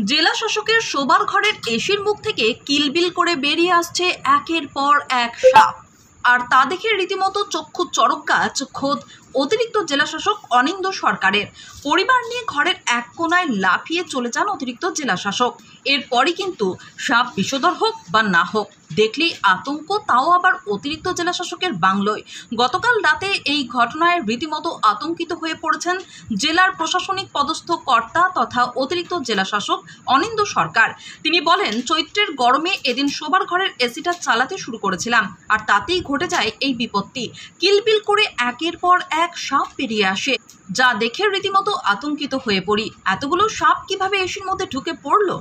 জেলা শাসকের শোবার ঘরের এসির মুখ থেকে কিলবিল করে বেরিয়ে আসছে একের পর এক সাপ, আর তা দেখে রীতিমতো চক্ষু চড়ক গাছ খোদ অতিরিক্ত জেলা শাসক অনিন্দ সরকারের। পরিবার নিয়ে ঘরের এক কোনায় লাফিয়ে চলে যান অতিরিক্ত জেলা শাসক। এরপরই কিন্তু সাপ বিষধর হোক বা না হোক, দেখলেই আতঙ্ক, তাও আবার অতিরিক্ত জেলা শাসকের বাংলোয়। গতকাল রাতে এই ঘটনায় রীতিমতো আতঙ্কিত হয়ে পড়েছেন জেলার প্রশাসনিক পদস্থ কর্তা তথা অতিরিক্ত জেলা শাসক অনিন্দ সরকার। তিনি বলেন, চৈত্রের গরমে এদিন শোবার ঘরের এসিটা চালাতে শুরু করেছিলাম, আর তাতেই ঘটে যায় এই বিপত্তি। কিলবিল করে একের পর এক সাপ বেরিয়ে আসে, যা দেখে রীতিমতো আতঙ্কিত হয়ে পড়ি। এতগুলো সাপ কিভাবে এসির মধ্যে ঢুকে পড়লো?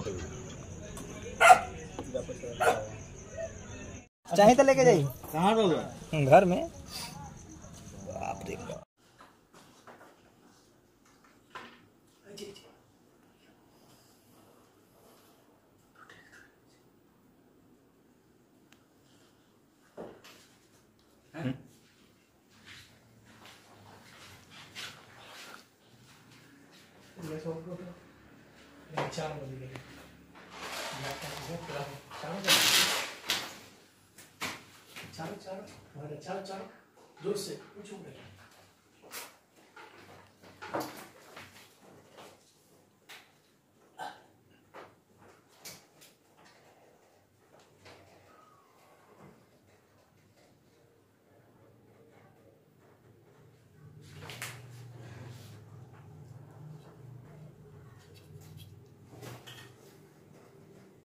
चाहे तो लेके जाइए। कहाँ रोग घर में। बाप रे बाप। चलो चलो चलो जोर से कुछ हो गया।